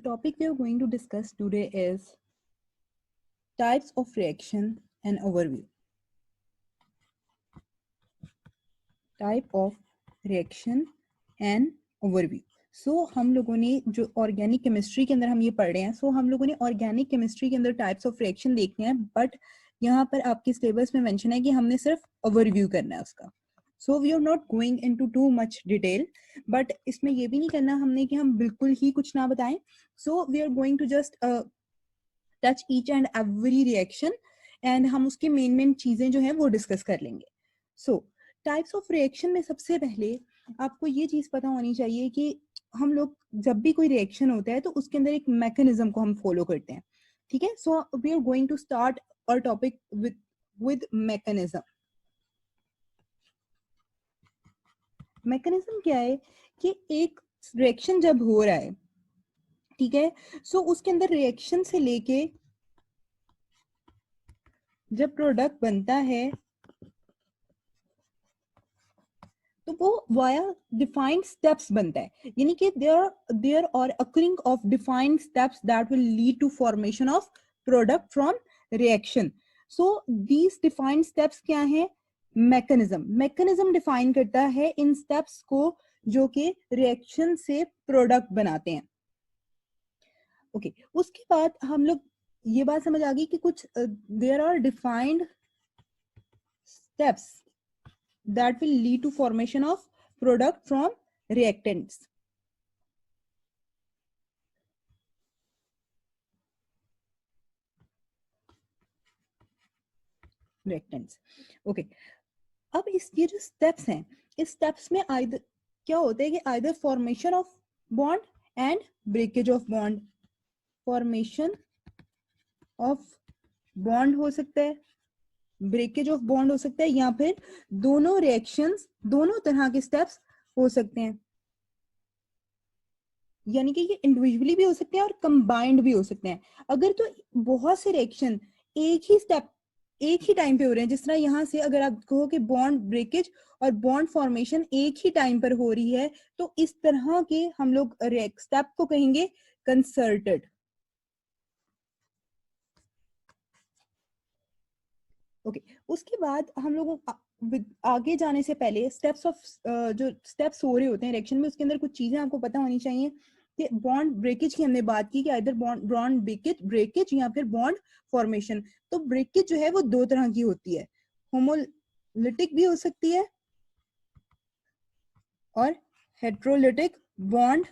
topic we are going to discuss today is types of reaction and overview. Type of reaction and overview. So हम लोगों ने जो organic chemistry के अंदर हम ये पढ़ रहे हैं, हम लोगों ने ऑर्गेनिक केमिस्ट्री के अंदर टाइप्स ऑफ रिएक्शन देखने हैं, बट यहाँ पर आपके सिलेबस में मेंशन है कि हमने सिर्फ ओवरव्यू करना है उसका. So we are not going into too much detail, but इसमें ये भी नहीं करना हमने कि हम बिल्कुल ही कुछ ना बताएं. So we are going to just touch each and every reaction and हम उसके मेन चीजें जो है वो डिस्कस कर लेंगे. सो टाइप्स ऑफ रिएक्शन में सबसे पहले आपको ये चीज पता होनी चाहिए कि हम लोग जब भी कोई रिएक्शन होता है तो उसके अंदर एक मैकेनिज्म को हम फॉलो करते हैं. ठीक है, so we are going to start our topic with mechanism. Mechanism क्या है कि एक रिएक्शन जब हो रहा है, ठीक है, सो उसके अंदर रिएक्शन से लेके जब प्रोडक्ट बनता है तो वो वाया डिफाइंड स्टेप्स बनता है, यानी कि there are occurring of defined steps that will lead to formation of product from reaction. So these defined steps क्या हैं? मैकेनिज्म डिफाइन करता है इन स्टेप्स को जो कि रिएक्शन से प्रोडक्ट बनाते हैं. ओके, उसके बाद हम लोग ये बात समझ आ गई कि कुछ there are defined steps that will lead to formation of product from reactants. Okay. अब ये जो steps हैं, इस steps में either क्या होता है कि either formation of bond and breakage of bond. Formation of bond हो सकता है, ब्रेकेज ऑफ बॉन्ड हो सकता है, या फिर दोनों रिएक्शंस, दोनों तरह के स्टेप्स हो सकते हैं. यानी कि ये इंडिविजुअली भी हो सकते हैं और कंबाइंड भी हो सकते हैं. अगर तो बहुत से रिएक्शन एक ही स्टेप एक ही टाइम पे हो रहे हैं, जिस तरह यहाँ से अगर आप कहो कि बॉन्ड ब्रेकेज और बॉन्ड फॉर्मेशन एक ही टाइम पर हो रही है, तो इस तरह के हम लोग स्टेप को कहेंगे कंसर्टेड. ओके, उसके बाद हम लोगों आगे जाने से पहले स्टेप्स ऑफ जो स्टेप्स हो रहे होते हैं रिएक्शन में, उसके अंदर कुछ चीजें आपको पता होनी चाहिए. कि बॉन्ड ब्रेकेज की हमने बात की कि इधर बॉन्ड ब्रेकेज या फिर बॉन्ड फॉर्मेशन. तो ब्रेकेज जो है वो दो तरह की होती है, होमोलिटिक भी हो सकती है और हेट्रोलिटिक बॉन्ड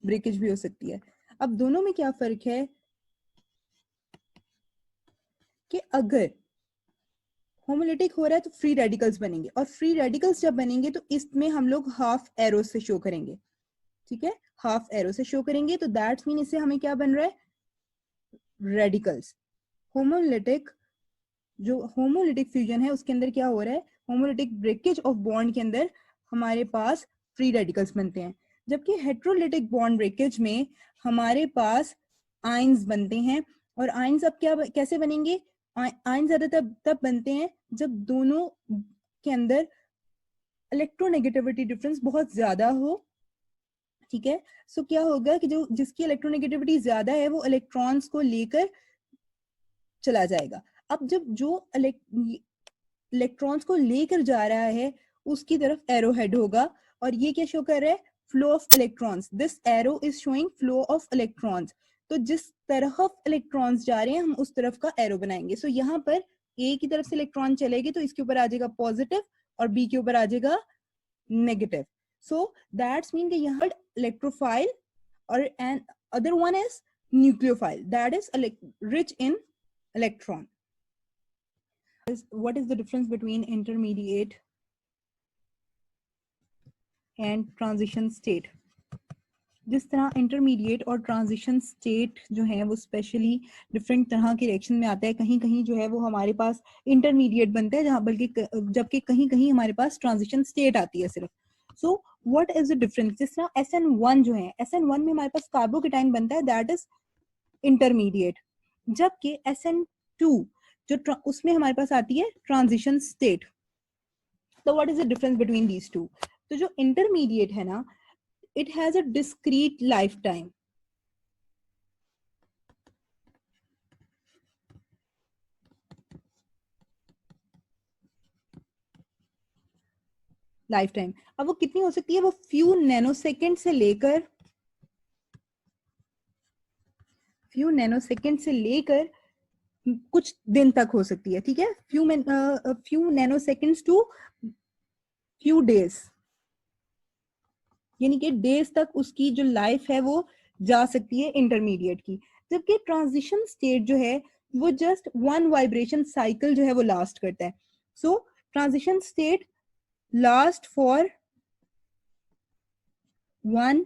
ब्रेकेज भी हो सकती है. अब दोनों में क्या फर्क है कि अगर होमोलिटिक हो रहा है तो फ्री रेडिकल्स बनेंगे, और फ्री रेडिकल्स जब बनेंगे तो इसमें हम लोग हाफ एरो से शो करेंगे. ठीक है, हाफ एरो से शो करेंगे, तो दैट्स मीन इससे हमें क्या बन रहा है? रेडिकल्स. होमोलिटिक जो होमोलिटिक फ्यूजन है उसके अंदर क्या हो रहा है? होमोलिटिक ब्रेकेज ऑफ बॉन्ड के अंदर हमारे पास फ्री रेडिकल्स बनते हैं, जबकि हेट्रोलिटिक बॉन्ड ब्रेकेज में हमारे पास आयंस बनते हैं. और आयंस अब क्या कैसे बनेंगे? आयन ज्यादा तब बनते हैं जब दोनों के अंदर इलेक्ट्रोनेगेटिविटी डिफरेंस बहुत ज्यादा हो. ठीक है, सो क्या होगा कि जो जिसकी इलेक्ट्रोनेगेटिविटी ज्यादा है वो इलेक्ट्रॉन्स को लेकर चला जाएगा. अब जब जो इलेक्ट्रॉन्स को लेकर जा रहा है उसकी तरफ एरो हेड होगा, और ये क्या शो कर रहा है? Flow of electrons. This arrow is showing flow of electrons. तो जिस तरफ इलेक्ट्रॉन्स जा रहे हैं हम उस तरफ का एरो बनाएंगे. सो यहाँ पर ए की तरफ से इलेक्ट्रॉन चलेगी तो इसके ऊपर आ जाएगा पॉजिटिव और बी के ऊपर आ जाएगा नेगेटिव. सो दैट्स मीन कि यहाँ इलेक्ट्रोफाइल और and other one is nucleophile, that is rich in electron. What is the difference between intermediate and transition state? जिस तरह इंटरमीडिएट और ट्रांजिशन स्टेट जो है वो स्पेशली डिफरेंट तरह के रिएक्शन में आता है. कहीं कहीं जो है वो हमारे पास इंटरमीडिएट बनता है, जहां बल्कि जबकि कहीं कहीं हमारे पास ट्रांजिशन स्टेट आती है सिर्फ. So what is the difference? जिस तरह SN1 जो है, SN1 में हमारे पास कार्बोकेटाइन बनता है, दैट इज इंटरमीडिएट, जबकि SN2 जो उसमें हमारे पास आती है ट्रांजिशन स्टेट. तो what is the difference between these two? तो जो इंटरमीडिएट है ना, it has a discrete lifetime. Life time. अब वो कितनी हो सकती है? वो फ्यू नैनोसेकंड से लेकर कुछ दिन तक हो सकती है, ठीक है? फ्यू नैनोसेकंड्स टू फ्यू डेज, यानी कि डेज तक उसकी जो लाइफ है वो जा सकती है इंटरमीडिएट की। जबकि ट्रांजिशन स्टेट जो है वो जस्ट वन वाइब्रेशन साइकिल जो है वो लास्ट करता है। So transition state last for one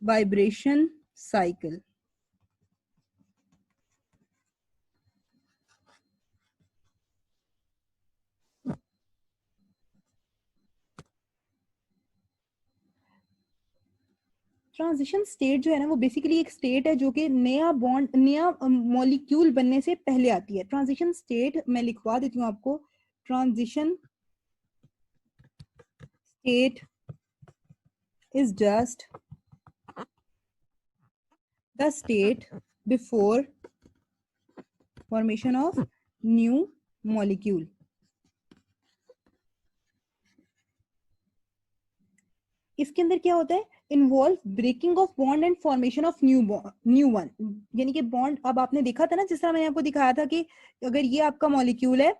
vibration cycle. Transition state जो है ना वो बेसिकली एक स्टेट है जो कि नया मॉलिक्यूल बनने से पहले आती है। ट्रांजिशन स्टेट मैं लिखवा देती हूँ आपको। Transition state is just the state before formation of new molecule. इसके अंदर क्या होता है? Involve breaking of bond and formation of new one. यानी कि बॉन्ड, अब आपने देखा था ना, जिस तरह मैंने आपको दिखाया था कि अगर ये आपका मॉलिक्यूल है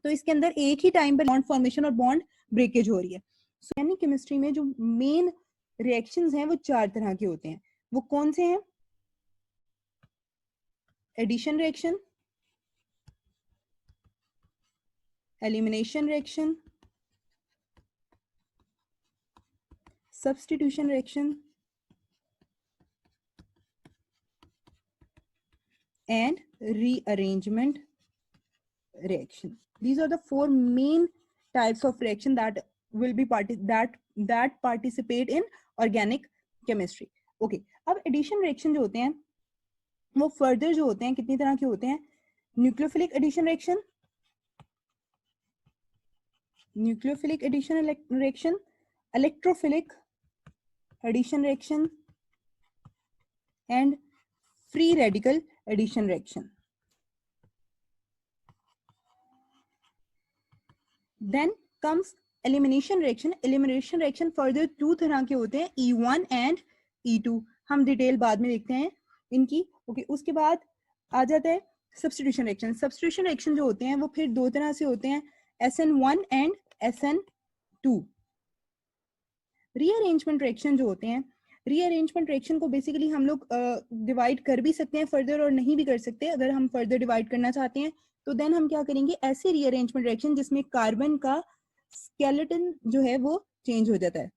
तो इसके अंदर एक ही टाइम पर बॉन्ड फॉर्मेशन और बॉन्ड ब्रेकेज हो रही है। सो यानी केमिस्ट्री में जो मेन रिएक्शंस हैं वो 4 तरह के होते हैं। वो कौन से हैं? Addition reaction, elimination reaction, substitution reaction, and rearrangement reaction. These are the 4 main types of reaction that will be that participate in organic chemistry. Okay, अब addition reaction जो होते हैं वो further जो होते हैं कितनी तरह के होते हैं? nucleophilic addition reaction, nucleophilic addition reaction, electrophilic addition reaction, and free radical addition reaction. Then comes elimination reaction. Elimination reaction further 2 तरह के होते हैं, E1 and E2। हम डिटेल बाद में देखते हैं इनकी। ओके, उसके बाद आ जाता है सब्स्टिट्यूशन रिएक्शन। सब्स्टिट्यूशन रिएक्शन जो होते हैं वो फिर 2 तरह से होते हैं, SN1 and SN2। Rearrangement reaction जो होते हैं, रीअरेंजमेंट रिएक्शन को बेसिकली हम लोग डिवाइड कर भी सकते हैं फर्दर और नहीं भी कर सकते। अगर हम फर्दर डिवाइड करना चाहते हैं तो देन हम क्या करेंगे? ऐसे रीअरेंजमेंट रिएक्शन जिसमें कार्बन का स्केलेटन जो है वो चेंज हो जाता है।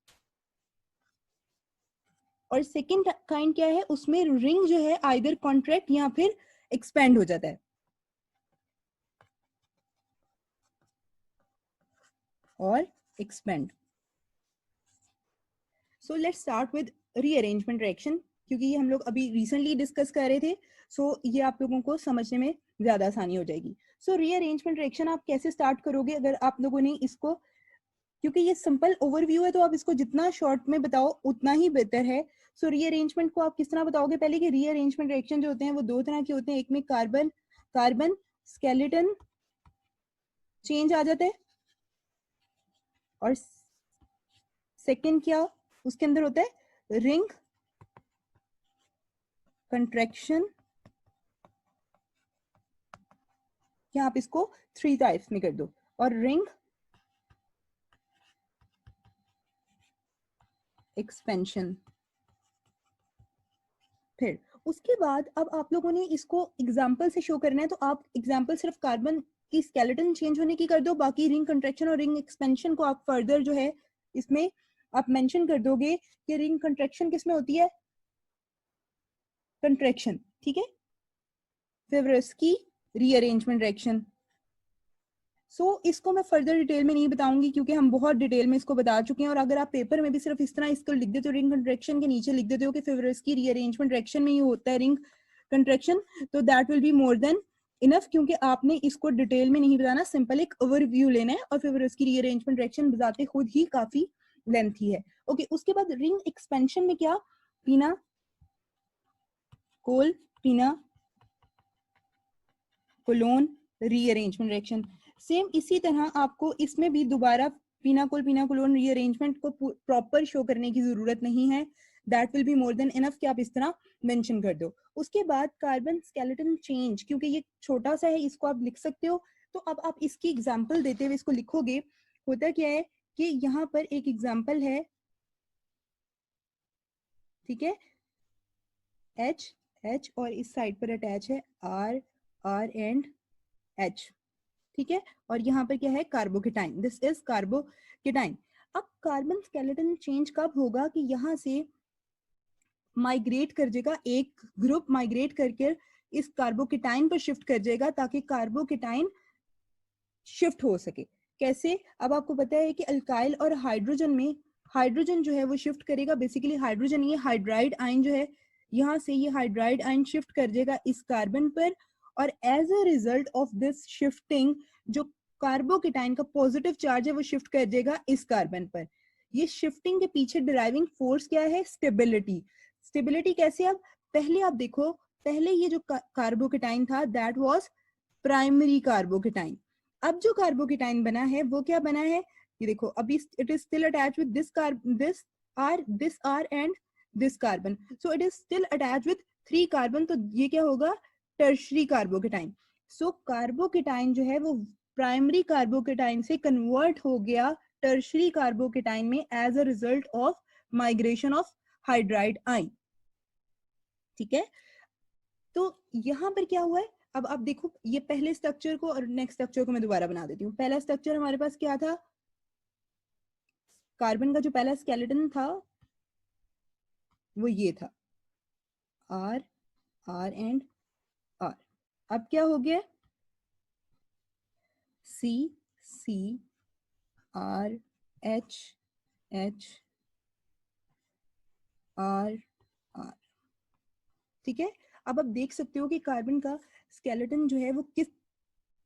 और सेकंड काइंड क्या है? उसमें रिंग जो है आइदर कॉन्ट्रैक्ट या फिर एक्सपेंड हो जाता है। और expand. So let's start with rearrangement reaction, क्योंकि ये हम लोग अभी रिसेंटली डिस्कस कर रहे थे। सो ये आप लोगों को समझने में ज्यादा आसानी हो जाएगी। सो रीअरेंजमेंट रिएक्शन आप कैसे स्टार्ट करोगे? अगर आप लोगों ने इसको, क्योंकि ये सिंपल ओवरव्यू है तो आप इसको जितना शॉर्ट में बताओ उतना ही बेहतर है। सो रीअरेंजमेंट को आप किस तरह बताओगे? पहले कि रीअरेंजमेंट रिएक्शन जो होते हैं वो 2 तरह के होते हैं। एक में कार्बन स्केलेटन चेंज आ जाता है, और सेकंड क्या उसके अंदर होता है? रिंग कंट्रैक्शन, या आप इसको 3 टाइप्स में कर दो, और रिंग एक्सपेंशन। फिर उसके बाद अब आप लोगों ने इसको एग्जाम्पल से शो करना है, तो आप एग्जाम्पल सिर्फ कार्बन की स्केलेटन चेंज होने की कर दो, बाकी रिंग कंट्रैक्शन और रिंग एक्सपेंशन को आप फर्दर जो है इसमें आप मेंशन कर दोगे कि रिंग कंट्रैक्शन किस में होती है? कंट्रैक्शन, ठीक है। फेवरेस्की रीअरेंजमेंट रिएक्शन। सो इसको मैं फर्दर डिटेल में नहीं बताऊंगी क्योंकि हम बहुत डिटेल में इसको बता चुके हैं। और अगर आप पेपर में भी सिर्फ इस तरह इसको लिख देते हो, रिंग कंट्रैक्शन के नीचे लिख देते हो कि फेवरेस्की रीअरेंजमेंट रिएक्शन में ही होता है रिंग कंट्रैक्शन, तो that will be more than enough, क्योंकि आपने इसको डिटेल में नहीं बताना, सिंपल एक ओवरव्यू लेना है। और फेवरेस्की रीअरेंजमेंट रिएक्शन बताते खुद ही काफी लेंथी है। ओके, उसके बाद रिंग एक्सपेंशन में क्या? पीना कोल, पीना कोलोन रीअरेंजमेंट रिएक्शन। सेम इसी तरह आपको इसमें भी दोबारा पिनाकोलोन रीअरेंजमेंट को प्रॉपर शो करने की जरूरत नहीं है, that will be more than enough कि आप इस तरह मेंशन कर दो। उसके बाद कार्बन स्केलेटन चेंज, क्योंकि ये छोटा सा है इसको आप लिख सकते हो, तो अब आप इसकी एग्जांपल देते हुए इसको लिखोगे। होता क्या है कि यहाँ पर एक एग्जांपल है, ठीक है, H और इस साइड पर अटैच है R एंड H, ठीक है, और यहाँ पर क्या है कार्बोकेटाइन, दिस इज कार्बोकेटाइन। अब कार्बन स्केलेटन चेंज कब होगा कि यहाँ से माइग्रेट कर जाएगा, एक ग्रुप माइग्रेट करके इस कार्बोकेटाइन पर शिफ्ट कर जाएगा ताकि कार्बोकेटाइन शिफ्ट हो सके। कैसे? अब आपको पता है कि अल्काइल और हाइड्रोजन में हाइड्रोजन जो है वो शिफ्ट करेगा, बेसिकली हाइड्रोजन, ये हाइड्राइड आयन जो है, यहाँ से ये हाइड्राइड आयन शिफ्ट कर जाएगा इस कार्बन पर, और as a result of this shifting जो कार्बोकेटाइन का पॉजिटिव चार्ज है वो शिफ्ट कर जाएगा इस कार्बन पर। ये शिफ्टिंग के पीछे ड्राइविंग फोर्स क्या है? स्टेबिलिटी। स्टेबिलिटी कैसे? अब पहले आप देखो, पहले ये जो कार्बोकेटाइन था दैट वाज प्राइमरी कार्बोकेटाइन। अब जो कार्बोकेटाइन बना है वो क्या बना है? ये देखो, अभी it is still attached with this R and this carbon, so it is still attached with 3 carbon, तो ये क्या होगा? Tertiary carbocation. सो कार्बोकेटाइन जो है वो प्राइमरी कार्बोकेटाइन से कन्वर्ट हो गया टर्शरी कार्बोकेटाइन में as a result of migration of hydride ion, ठीक है। तो यहां पर क्या हुआ है? अब आप देखो, ये पहले स्ट्रक्चर को और नेक्स्ट स्ट्रक्चर को मैं दोबारा बना देती हूँ। पहला स्ट्रक्चर हमारे पास क्या था? कार्बन का जो पहला स्केलेटन था वो ये था, R एंड R। अब क्या हो गया? C R H R, ठीक है। अब आप देख सकते हो कि कार्बन का स्केलेटन जो है वो किस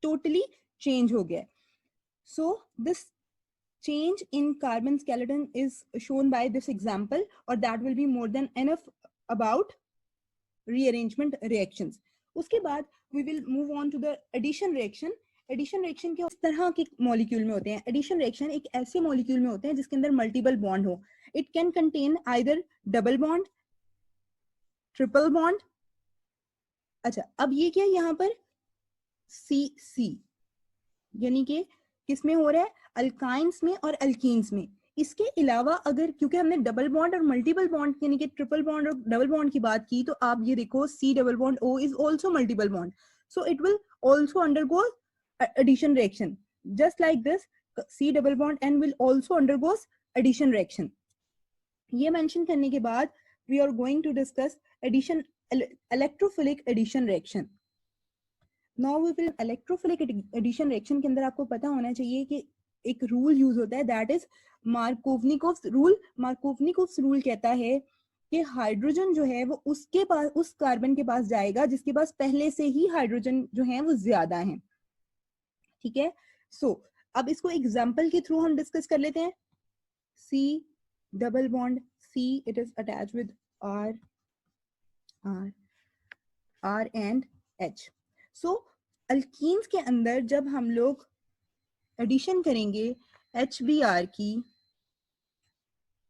टोटली चेंज हो गया है। So this change in carbon skeleton is shown by this example, or that will be more than enough about rearrangement reactions. उसके बाद we will move on to the addition reaction. Addition reaction के इस तरह के molecule में होते हैं। Addition reaction एक ऐसे मॉलिक्यूल में होते हैं जिसके अंदर मल्टीपल बॉन्ड हो। It can contain either double bond, triple bond. अच्छा, अब ये क्या यहाँ पर C यानी कि किसमें हो रहा है? अल्काइंस में और अल्कीन्स में। इसके अलावा अगर, क्योंकि हमने डबल बॉन्ड और मल्टीपल बॉन्ड यानी कि ट्रिपल बॉन्ड और डबल बॉन्ड की बात की, तो आप ये देखो C double bond O is also multiple bond, so it will also undergo addition reaction just like this. C double bond N will also undergoes addition reaction. ये mention करने के बाद we are going to discuss addition, electrophilic addition reaction. Now we will electrophilic addition reaction के अंदर आपको पता होना चाहिए कि एक रूल यूज होता है, that is Markovnikov's rule. Markovnikov's rule कहता है कि हाइड्रोजन जो है वो उसके पास, उस कार्बन के पास जाएगा जिसके पास पहले से ही हाइड्रोजन जो है वो ज्यादा है, ठीक है। सो अब इसको एग्जांपल के थ्रू हम डिस्कस कर लेते हैं। C double bond C, it is attached with R and H। So alkenes के अंदर जब हम लोग एडिशन करेंगे HBr की,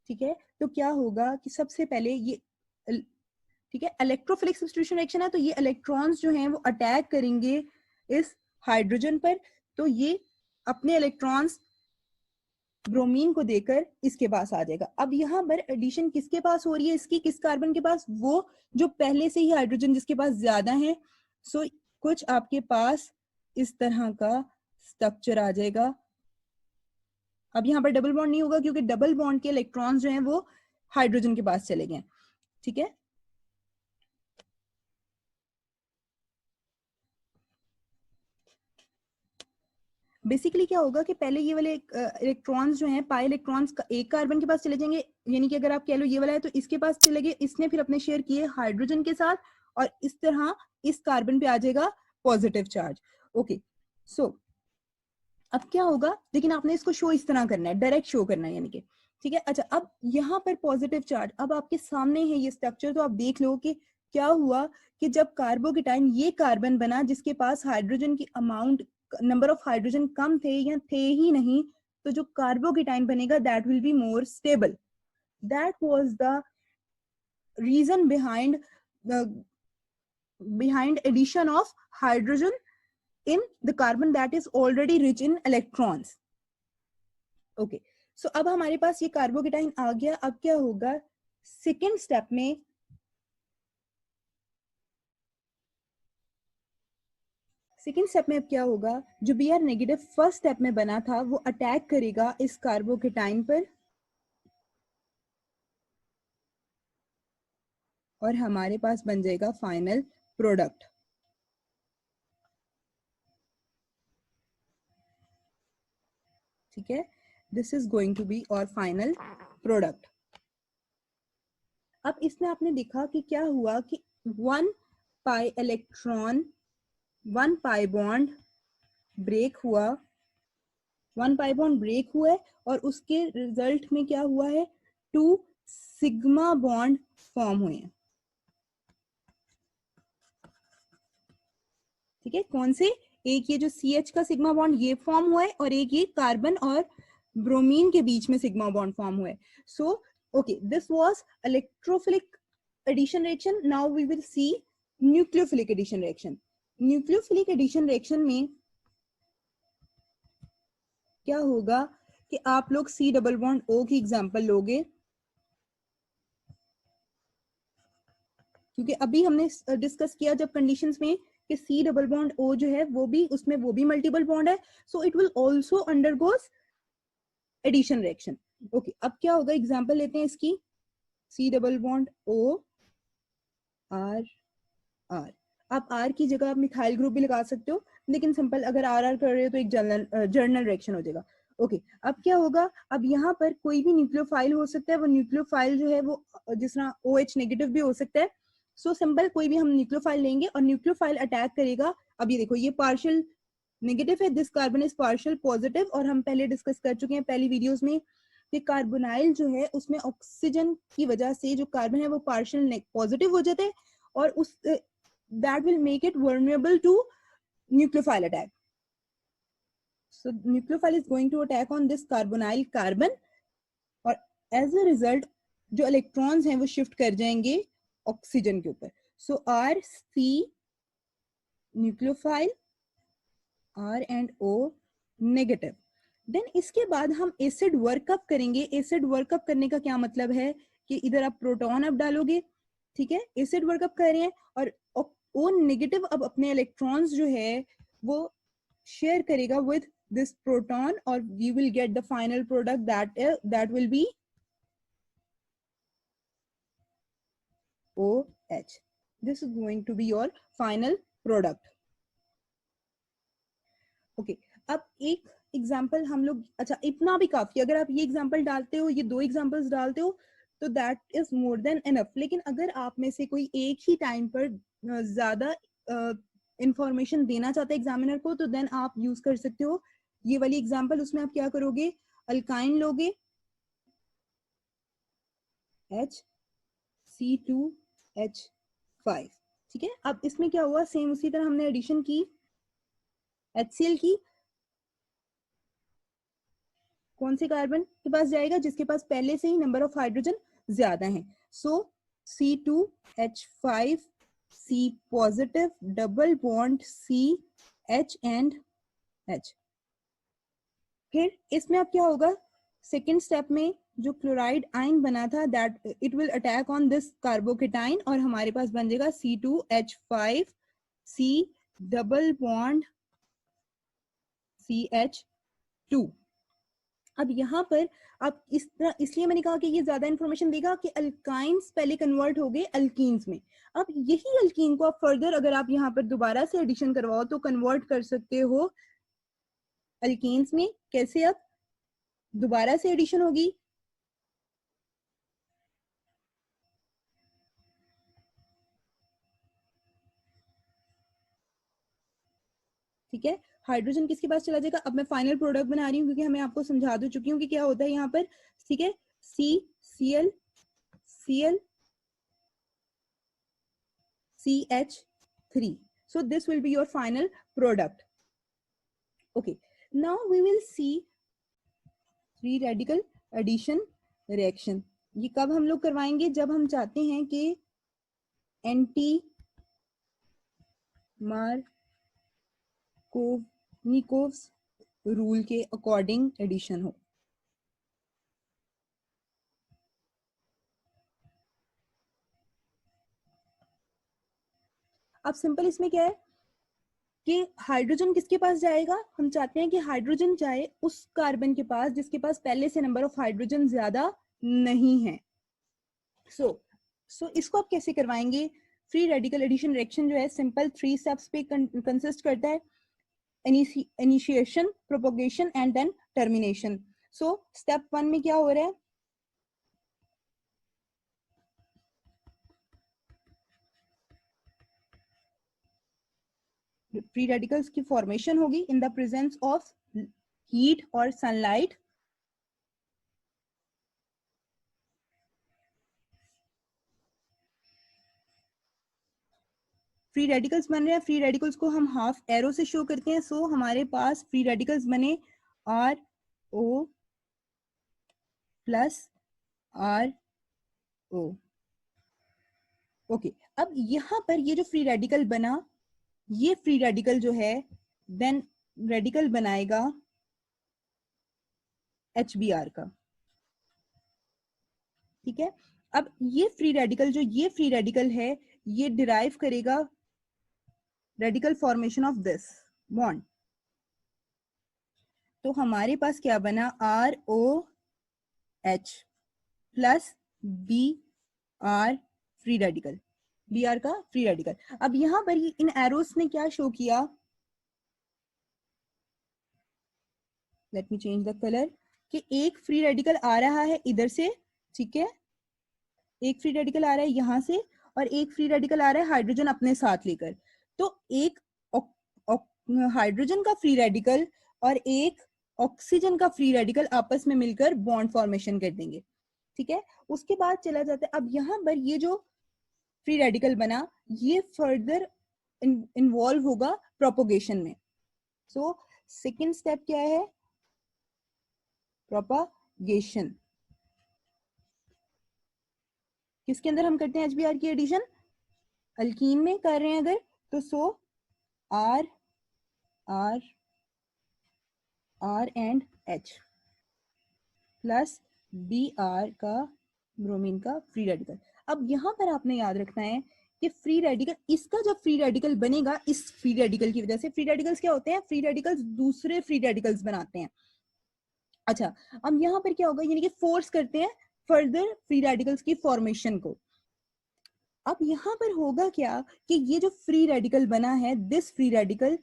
ठीक है, तो क्या होगा कि सबसे पहले ये, ठीक है, इलेक्ट्रोफिलिक सब्स्टिट्यूशन रिएक्शन है, तो ये इलेक्ट्रॉन्स जो हैं वो अटैक करेंगे इस हाइड्रोजन पर, तो ये अपने इलेक्ट्रॉन्स ब्रोमीन को देकर इसके पास आ जाएगा। अब यहाँ पर एडिशन किसके पास हो रही है? इसकी किस कार्बन के पास? वो जो पहले से ही हाइड्रोजन जिसके पास ज्यादा है। सो कुछ आपके पास इस तरह का स्ट्रक्चर आ जाएगा। अब यहाँ पर डबल बॉन्ड नहीं होगा क्योंकि डबल बॉन्ड के इलेक्ट्रॉन्स जो हैं वो हाइड्रोजन के पास चले गए, ठीक है। बेसिकली क्या होगा कि पहले ये वाले इलेक्ट्रॉन्स जो हैं, पाई इलेक्ट्रॉन्स एक कार्बन के पास चले जाएंगे, यानी कि अगर आप कह लो ये वाला है तो इसके पास चले गए, इसने फिर अपने शेयर किए हाइड्रोजन के साथ, और इस तरह इस कार्बन पे आ जाएगा पॉजिटिव चार्ज। ओके, सो अब क्या होगा, लेकिन आपने इसको शो इस तरह करना है, डायरेक्ट शो करना है, यानी कि, ठीक है। अच्छा, अब यहाँ पर पॉजिटिव चार्ज, अब आपके सामने है ये स्ट्रक्चर, तो आप देख लो कि क्या हुआ कि जब कार्बोकेटाइन ये कार्बन बना जिसके पास हाइड्रोजन की अमाउंट, नंबर ऑफ हाइड्रोजन कम थे या थे ही नहीं, तो जो कार्बोकेटाइन बनेगा that will be more stable. That was the reason behind addition of hydrogen in the carbon that is already rich in electrons. Okay, so अब हमारे पास ये कार्बोकेटाइन आ गया. अब क्या होगा सेकेंड स्टेप में? सेकेंड स्टेप में अब क्या होगा, जो Br नेगेटिव फर्स्ट स्टेप में बना था वो अटैक करेगा इस कार्बोकेटाइन पर और हमारे पास बन जाएगा फाइनल प्रोडक्ट. ठीक है, this is going to be और फाइनल प्रोडक्ट. अब इसमें आपने देखा कि क्या हुआ कि 1 pi electron 1 pi bond break हुआ, 1 पाई बॉन्ड ब्रेक हुआ है और उसके रिजल्ट में क्या हुआ है, 2 सिग्मा बॉन्ड फॉर्म हुए हैं. ठीक है, कौन से? एक ये जो CH का सिग्मा बॉन्ड ये फॉर्म हुआ है और एक ये कार्बन और ब्रोमीन के बीच में सिग्मा बॉन्ड फॉर्म हुआ है. So okay, this was electrophilic addition reaction. Now we will see nucleophilic addition reaction. Nucleophilic addition reaction में क्या होगा कि आप लोग C डबल बॉन्ड O की एग्जांपल लोगे, क्योंकि अभी हमने डिस्कस किया जब कंडीशंस में कि C डबल बॉन्ड O जो है वो भी मल्टीपल बॉन्ड है, so it will also undergoes addition reaction. Okay, अब क्या होगा, एग्जांपल लेते हैं इसकी. C double bond O R R. आप R की जगह आप मिथाइल ग्रुप भी लगा सकते हो, लेकिन सिंपल अगर RR कर रहे हो तो एक जर्नल रिएक्शन हो जाएगा. ओके, अब क्या होगा, अब यहाँ पर कोई भी न्यूक्लियोफाइल हो सकता है. वो न्यूक्लियोफाइल जो है वो जिस तरह OH नेगेटिव भी हो सकता है. सो सिंपल कोई भी हम न्यूक्लियोफाइल लेंगे और न्यूक्लियोफाइल अटैक करेगा. अब ये देखो, ये पार्शियल नेगेटिव है, this carbon is partial positive. और हम पहले डिस्कस कर चुके हैं पहली वीडियोस में कि कार्बोनाइल जो है उसमें ऑक्सीजन की वजह से जो कार्बन है वो पार्शियल पॉजिटिव हो जाता है और उस that will make it vulnerable to nucleophile attack. So nucleophile is going to attack on this carbonyl carbon और as a result जो इलेक्ट्रॉन्स हैं वो शिफ्ट कर जाएंगे ऑक्सीजन के ऊपर. So RC nucleophile R and O negative. Then इसके बाद हम एसिड वर्कअप करेंगे. एसिड वर्कअप करने का क्या मतलब है कि इधर आप प्रोटॉन अब डालोगे. ठीक है, एसिड वर्कअप कर रहे हैं और O नेगेटिव अब अपने इलेक्ट्रॉन्स जो है वो शेयर करेगा विद दिस प्रोटॉन और we will get the final product that will be OH. This is going to be your final product. Okay, अब एक एग्जाम्पल हम लोग, अच्छा इतना भी काफी, अगर आप ये एग्जाम्पल डालते हो, ये 2 एग्जाम्पल्स डालते हो तो that is more than enough. लेकिन अगर आप में से कोई एक ही टाइम पर ज्यादा इंफॉर्मेशन देना चाहते हैं एग्जामिनर को, तो देन आप यूज कर सकते हो ये वाली एग्जाम्पल. उसमें आप क्या करोगे, अल्काइन लोगे HC2H5. ठीक है, अब इसमें क्या हुआ, सेम उसी तरह हमने एडिशन की HCl की. कौन से कार्बन के पास जाएगा, जिसके पास पहले से ही नंबर ऑफ हाइड्रोजन ज्यादा है. सो C2H5 C positive double bond C H and H. फिर इसमें अब क्या होगा, सेकेंड स्टेप में जो क्लोराइड आयन बना था that it will attack on this carbocation और हमारे पास बन जाएगा C2H5 C double bond CH2. अब यहाँ पर अब इस तरह इसलिए मैंने कहा कि ये ज्यादा इंफॉर्मेशन देगा कि अल्काइंस पहले कन्वर्ट हो गए अल्कीन्स में. अब यही अल्कीन को आप फर्दर अगर आप यहाँ पर दोबारा से एडिशन करवाओ तो कन्वर्ट कर सकते हो अल्कीन्स में. कैसे, अब दोबारा से एडिशन होगी. ठीक है, हाइड्रोजन किसके पास चला जाएगा. अब मैं फाइनल प्रोडक्ट बना रही हूँ क्योंकि हमें आपको समझा दे चुकी हूँ कि क्या होता है यहाँ पर. ठीक है, CCl Cl CH3. So this will be your final product. Okay, now we will see free radical addition reaction. ये कब हम लोग करवाएंगे? जब हम चाहते हैं कि एंटी मार्कोवनिकोव्स रूल के अकॉर्डिंग एडिशन हो। अब सिंपल इसमें क्या है कि हाइड्रोजन किसके पास जाएगा? हम चाहते हैं कि हाइड्रोजन जाए उस कार्बन के पास जिसके पास पहले से नंबर ऑफ हाइड्रोजन ज्यादा नहीं है। सो इसको आप कैसे करवाएंगे? फ्री रेडिकल एडिशन रिएक्शन जो है सिंपल 3 स्टेप्स पे कंसिस्ट करता है। Initiation, propagation and then termination. So step 1 में क्या हो रहा है? फ्री रेडिकल्स की फॉर्मेशन होगी in the presence of heat और सनलाइट। फ्री रेडिकल्स बन रहे हैं। फ्री रेडिकल्स को हम हाफ एरो से शो करते हैं। सो हमारे पास फ्री रेडिकल्स बने RO प्लस RO। ओके, अब यहां पर ये जो फ्री रेडिकल बना, ये फ्री रेडिकल जो है देन रेडिकल बनाएगा HBr का। ठीक है, अब ये फ्री रेडिकल है, ये डिराइव करेगा radical formation of this bond. तो हमारे पास क्या बना? ROH plus BR free radical, BR का फ्री रेडिकल। अब यहां पर इन एरोस ने क्या शो किया? Let me change the colour. कि एक फ्री रेडिकल आ रहा है इधर से, ठीक है, एक फ्री रेडिकल आ रहा है यहां से और एक फ्री रेडिकल आ रहा है हाइड्रोजन अपने साथ लेकर। तो एक हाइड्रोजन का फ्री रेडिकल और एक ऑक्सीजन का फ्री रेडिकल आपस में मिलकर बॉन्ड फॉर्मेशन कर देंगे। ठीक है, उसके बाद चला जाता है। अब यहाँ पर ये जो फ्री रेडिकल बना, ये फर्दर इन्वॉल्व होगा प्रोपोगेशन में। सो सेकेंड स्टेप क्या है? प्रोपागेशन। किसके अंदर हम करते हैं HBr की एडिशन? अल्कीन में कर रहे हैं अगर तो सो R R R and H plus Br का ब्रोमीन का फ्री रेडिकल। अब यहां पर आपने याद रखना है कि फ्री रेडिकल, इसका जब फ्री रेडिकल बनेगा, इस फ्री रेडिकल की वजह से, फ्री रेडिकल्स क्या होते हैं? फ्री रेडिकल्स दूसरे फ्री रेडिकल्स बनाते हैं। अच्छा, अब यहां पर क्या होगा? यानी कि फोर्स करते हैं फर्दर फ्री रेडिकल्स की फॉर्मेशन को। अब यहां पर होगा क्या कि ये जो फ्री रेडिकल बना है, दिस फ्री रेडिकल,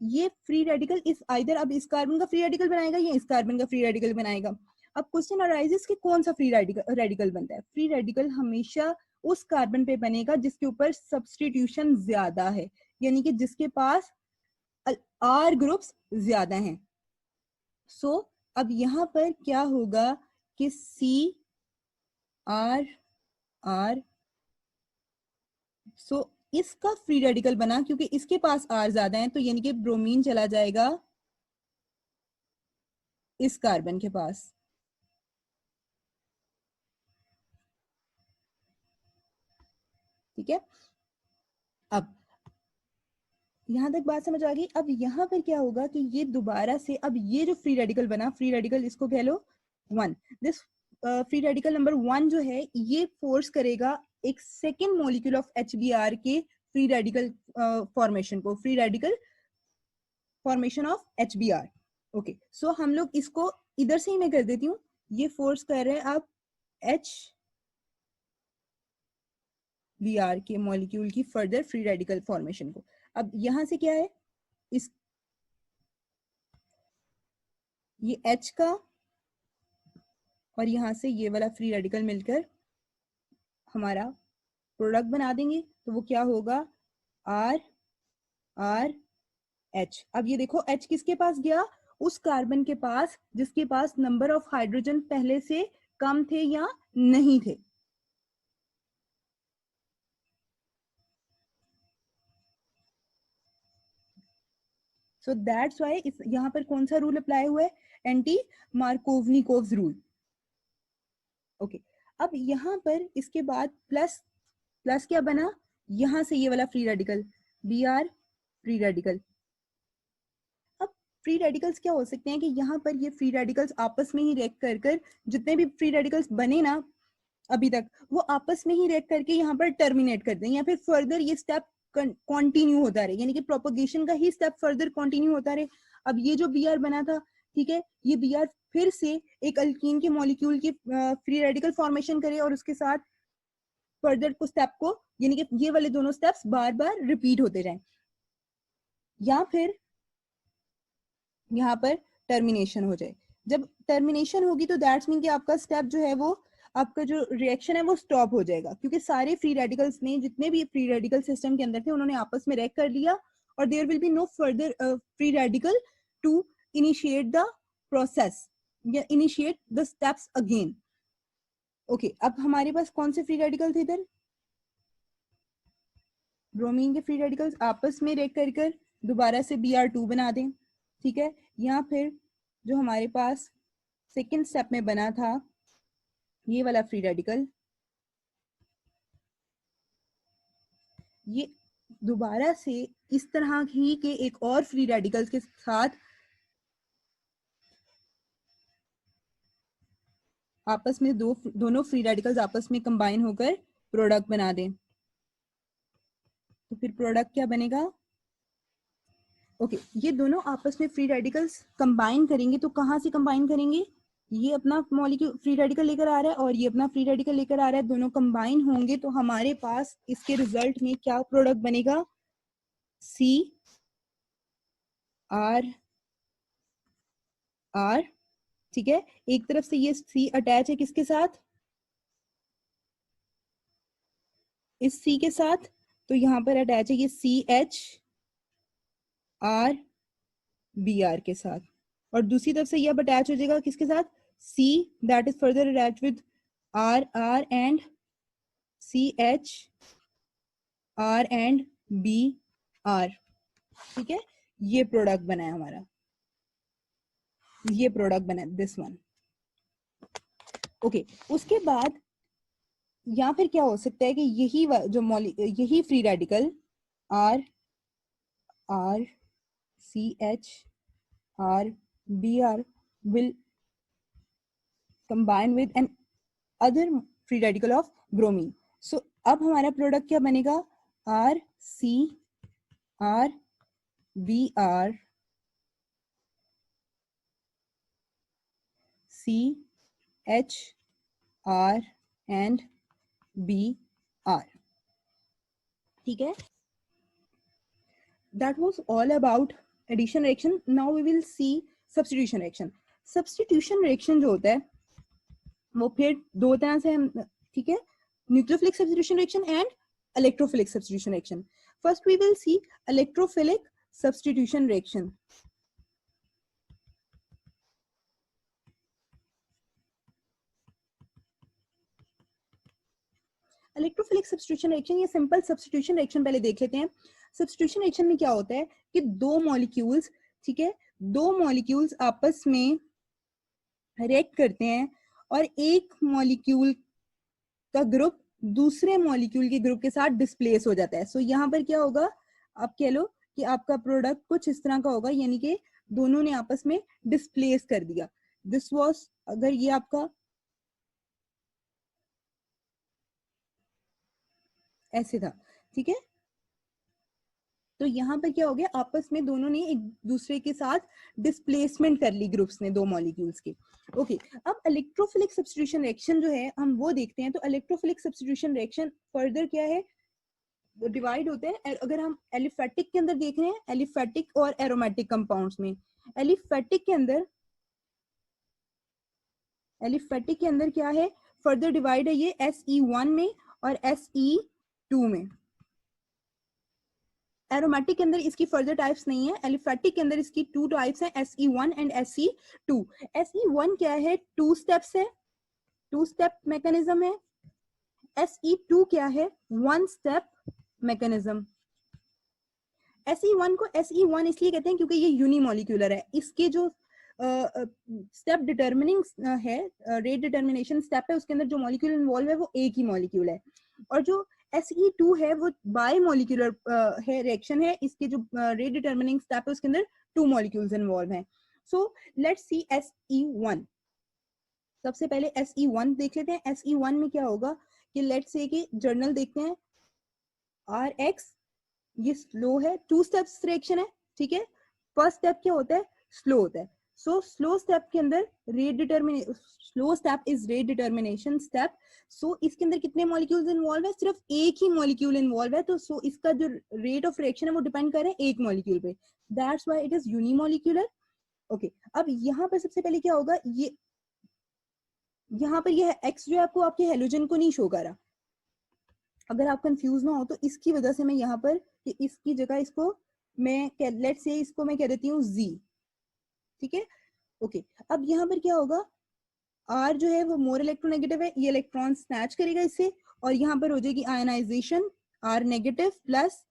ये फ्री रेडिकल इस आइदर अब इस कार्बन का फ्री रेडिकल बनाएगा या इस कार्बन का फ्री रेडिकल बनाएगा। अब क्वेश्चन अराइजेस कि कौन सा फ्री रेडिकल बनता है? फ्री रेडिकल हमेशा उस कार्बन पे बनेगा जिसके ऊपर सब्स्टिट्यूशन ज्यादा है, यानी कि जिसके पास R ग्रुप्स ज्यादा हैं। सो अब यहां पर क्या होगा कि CR सो इसका फ्री रेडिकल बना क्योंकि इसके पास R ज्यादा है, तो यानी कि ब्रोमीन चला जाएगा इस कार्बन के पास। ठीक है, अब यहां तक बात समझ आ गई। अब यहां पर क्या होगा कि ये दोबारा से, अब ये जो फ्री रेडिकल बना, फ्री रेडिकल इसको कह लो 1, दिस फ्री रेडिकल नंबर 1 जो है ये फोर्स करेगा एक सेकेंड मॉलिक्यूल ऑफ HBr के फ्री रेडिकल फॉर्मेशन को, free radical formation of HBr। Okay, so हम लोग इसको इधर से ही मैं कर देती हूँ। ये फोर्स कर रहे हैं आप HBr के मॉलिक्यूल की फर्दर फ्री रेडिकल फॉर्मेशन को। अब यहां से क्या है? इस ये H का और यहां से ये वाला फ्री रेडिकल मिलकर हमारा प्रोडक्ट बना देंगे। तो वो क्या होगा? R R H। अब ये देखो H किसके पास गया? उस कार्बन के पास जिसके पास नंबर ऑफ हाइड्रोजन पहले से कम थे या नहीं थे। सो दैट्स व्हाई यहाँ पर कौन सा रूल अप्लाई हुआ है, एंटी मार्कोवनिकोव्स रूल। ओके, अब यहाँ पर इसके बाद प्लस प्लस क्या बना, यहां से ये वाला free radical B R free radical. अब फ्री रेडिकल्स क्या हो सकते हैं कि यहाँ पर ये फ्री रेडिकल्स आपस में ही रिएक्ट कर कर, जितने भी फ्री रेडिकल्स बने ना अभी तक, वो आपस में ही रिएक्ट करके यहाँ पर टर्मिनेट कर दें, या फिर फर्दर ये स्टेप कंटिन्यू होता रहे, यानी कि प्रोपोगेशन का ही स्टेप फर्दर कंटिन्यू होता रहे। अब ये जो बी आर बना था, ठीक है, ये बी आर फिर से एक अल्कीन के मॉलिक्यूल की फ्री रेडिकल फॉर्मेशन करे और उसके साथ फर्दर को स्टेप को, यानी कि ये वाले दोनों स्टेप्स बार बार रिपीट होते जाएं, या फिर यहाँ पर टर्मिनेशन हो जाए। जब टर्मिनेशन होगी तो दैट्स मीन कि आपका स्टेप जो है वो, आपका जो रिएक्शन है वो स्टॉप हो जाएगा, क्योंकि सारे फ्री रेडिकल्स ने, जितने भी फ्री रेडिकल सिस्टम के अंदर थे, उन्होंने आपस में रिएक्ट कर लिया और there will be no further free radical to initiate the process या initiate the steps again. Okay, अब हमारे पास कौन से फ्री रेडिकल थे इधर, ब्रोमीन के फ्री रेडिकल्स आपस में रिएक्ट कर कर दोबारा से Br2 बना दें, ठीक है। या फिर जो हमारे पास सेकेंड स्टेप में बना था ये वाला फ्री रेडिकल, ये दोबारा से इस तरह ही के एक और फ्री रेडिकल्स के साथ आपस में दोनों फ्री रेडिकल्स आपस में कंबाइन होकर प्रोडक्ट बना दें। तो फिर प्रोडक्ट क्या बनेगा, ओके, ये दोनों आपस में फ्री रेडिकल्स कंबाइन करेंगे, तो कहाँ से कंबाइन करेंगे, ये अपना मॉलिक्यूल फ्री रेडिकल लेकर आ रहा है और ये अपना फ्री रेडिकल लेकर आ रहा है, दोनों कंबाइन होंगे तो हमारे पास इसके रिजल्ट में क्या प्रोडक्ट बनेगा, सी आर आर, ठीक है। एक तरफ से ये सी अटैच है किसके साथ, इस सी के साथ, तो यहाँ पर अटैच है ये C H R B R के साथ, और दूसरी तरफ से ये अब अटैच हो जाएगा किसके साथ, C that is further attach with R R and C H R and B R, ठीक है। ये प्रोडक्ट बना है हमारा, ये प्रोडक्ट बना है दिस वन। ओके, उसके बाद या फिर क्या हो सकता है कि यही free radical R R C H R B R will combine with an other free radical of bromine. So अब हमारा प्रोडक्ट क्या बनेगा, R C R B R C H R and B R, ठीक है। That was all about addition reaction. Now we will see substitution reaction. Substitution reaction जो होता है वो फिर दो तरह से हम, ठीक है, nucleophilic substitution reaction and electrophilic substitution reaction. First we will see electrophilic substitution reaction. Electrophilic substitution reaction, ये सिंपल सब्स्टिट्यूशन रिएक्शन पहले देख लेते हैं। सब्स्टिट्यूशन रिएक्शन में क्या होता है कि दो मॉलिक्यूल्स, ठीक है, दो मॉलिक्यूल्स आपस में रिएक्ट करते हैं और एक मॉलिक्यूल का ग्रुप दूसरे मॉलिक्यूल के ग्रुप के साथ डिस्प्लेस हो जाता है। सो यहाँ पर क्या होगा, आप कह लो कि आपका प्रोडक्ट कुछ इस तरह का होगा, यानी कि दोनों ने आपस में डिस्प्लेस कर दिया। दिस वाज, अगर ये आपका ऐसे था, ठीक है, तो यहाँ पर क्या हो गया, आपस में दोनों ने एक दूसरे के साथ डिस्प्लेसमेंट कर ली ग्रुप्स ने, दो मॉलिक्यूल्स के। ओके, अब इलेक्ट्रोफिलिक सब्स्टिट्यूशन रिएक्शन जो है हम वो देखते हैं। तो इलेक्ट्रोफिलिक सब्स्टिट्यूशन रिएक्शन फर्दर क्या है, डिवाइड होते हैं। अगर हम एलिफेटिक के अंदर देख रहे हैं, एलिफेटिक और एरोमेटिक कंपाउंड्स में, एलिफेटिक के अंदर क्या है, फर्दर डिवाइड है ये SE1 में और SE2 में। एरोमेटिक के अंदर इसकी फर्दर टाइप्स नहीं है, एलिफेटिक के अंदर इसकी 2 टाइप्स हैं, SE1 एंड SE2। SE1 क्या है, 2 स्टेप्स है, 2 स्टेप मैकेनिज्म है। SE2 क्या है, 1 स्टेप मैकेनिज्म। SE1 को SE1 इसलिए कहते हैं क्योंकि ये यूनिमोलिक्यूलर है। इसके जो स्टेप डिटर्मिनिंग है, रेट डिटर्मिनेशन स्टेप है, उसके अंदर जो मॉलिक्यूल इन्वॉल्व है वो एक ही मॉलिक्यूल है। और जो SE2 है वो बाय मॉलिक्यूलर है, रिएक्शन है। इसके जो रेट डिटर्मिनिंग स्टेप है उसके अंदर 2 मॉलिक्यूल्स इन्वॉल्व हैं। So let's see SE1। सबसे पहले SE1 देख लेते हैं। SE1 में क्या होगा कि लेट्स से कि जर्नल देखते हैं, RX ये स्लो है, 2 स्टेप्स रिएक्शन है, ठीक है। फर्स्ट स्टेप क्या होता है, स्लो होता है। सो स्लो स्टेप के अंदर rate determination, slow step is rate determination step. So इसके अंदर कितने मॉलिक्यूल्स इन्वॉल्व है, सिर्फ एक ही मॉलिक्यूल इन्वॉल्व है। तो सो इसका जो रेट ऑफ रिएक्शन है वो डिपेंड कर रहा है एक मॉलिक्यूल पे, that's why it is unimolecular. Okay, अब यहाँ पर सबसे पहले क्या होगा, ये यहाँ पर ये एक्स जो है आपको आपके हेलोजन को नहीं शो कर रहा। अगर आप कंफ्यूज ना हो तो इसकी वजह से मैं यहाँ पर कि इसकी जगह इसको मैं लेट्स से इसको मैं कह देती हूँ Z, ठीक है। ओके, अब यहाँ पर क्या होगा, R जो है वो मोर इलेक्ट्रोनेगेटिव है, ये इलेक्ट्रॉन स्नैच करेगा इससे और यहाँ पर हो जाएगी ionisation, R negative plus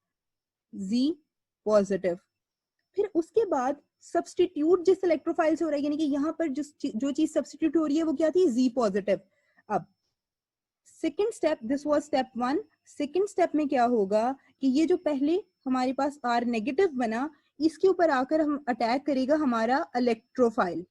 Z positive. फिर उसके बाद सब्स्टिट्यूट जिस इलेक्ट्रोफाइल से हो रहा है, यानी कि यहाँ पर जो चीज सब्स्टिट्यूट हो रही है वो क्या थी, Z पॉजिटिव। अब second step, this was step 1। Second step में क्या होगा कि ये जो पहले हमारे पास R नेगेटिव बना, इसके ऊपर आकर हम अटैक करेगा हमारा इलेक्ट्रोफाइल।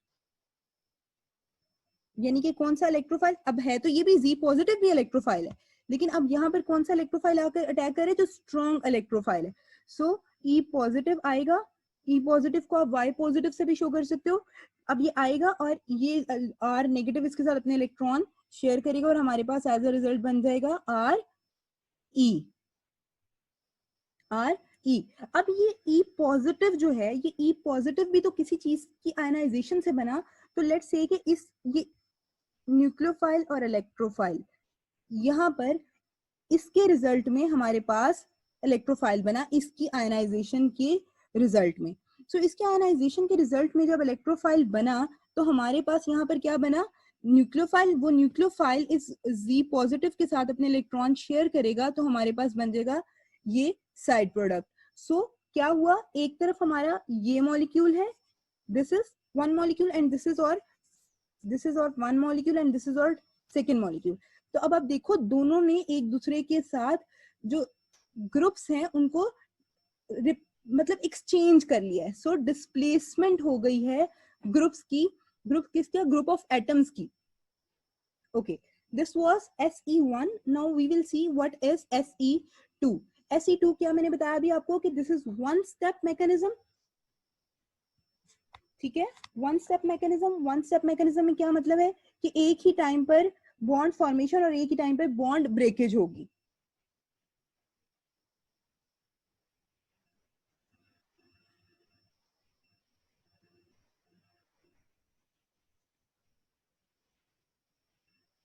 यानी कि कौन सा इलेक्ट्रोफाइल, अब है तो ये भी Z पॉजिटिव भी इलेक्ट्रोफाइल है, लेकिन अब यहाँ पर कौन सा इलेक्ट्रोफाइल आकर अटैक करे, जो स्ट्रॉन्ग इलेक्ट्रोफाइल है। सो E पॉजिटिव आएगा, E पॉजिटिव को आप Y पॉजिटिव से भी शो कर सकते हो। अब ये आएगा और ये R नेगेटिव इसके साथ अपने इलेक्ट्रॉन शेयर करेगा और हमारे पास एज अ रिजल्ट बन जाएगा RE। अब ये E पॉजिटिव जो है, ये E पॉजिटिव भी तो किसी चीज की आयनाइजेशन से बना। तो लेट्स से कि इस ये न्यूक्लियोफाइल और इलेक्ट्रोफाइल, यहाँ पर इसके रिजल्ट में हमारे पास इलेक्ट्रोफाइल बना, इसकी आयनाइजेशन के रिजल्ट में। सो इसके आयनाइजेशन के रिजल्ट में जब इलेक्ट्रोफाइल बना तो हमारे पास यहाँ पर क्या बना, न्यूक्लियोफाइल। वो न्यूक्लियोफाइल इस Z पॉजिटिव के साथ अपने इलेक्ट्रॉन शेयर करेगा तो हमारे पास बन जाएगा ये साइड प्रोडक्ट। सो क्या हुआ, एक तरफ हमारा ये मॉलिक्यूल है, this is one molecule and this is our one molecule and this is our second molecule. तो अब आप देखो दोनों ने एक दूसरे के साथ जो ग्रुप्स हैं उनको मतलब एक्सचेंज कर लिया है। सो डिस्प्लेसमेंट हो गई है ग्रुप्स की, ग्रुप किसका, ग्रुप ऑफ एटम्स की। Okay, this was SE1। Now we will see what is SE2। SE2 क्या मैंने बताया अभी आपको कि this is one step mechanism, ठीक है। One step mechanism, one step mechanism में क्या मतलब है कि एक ही टाइम पर बॉन्ड फॉर्मेशन और एक ही टाइम पर बॉन्ड ब्रेकेज होगी।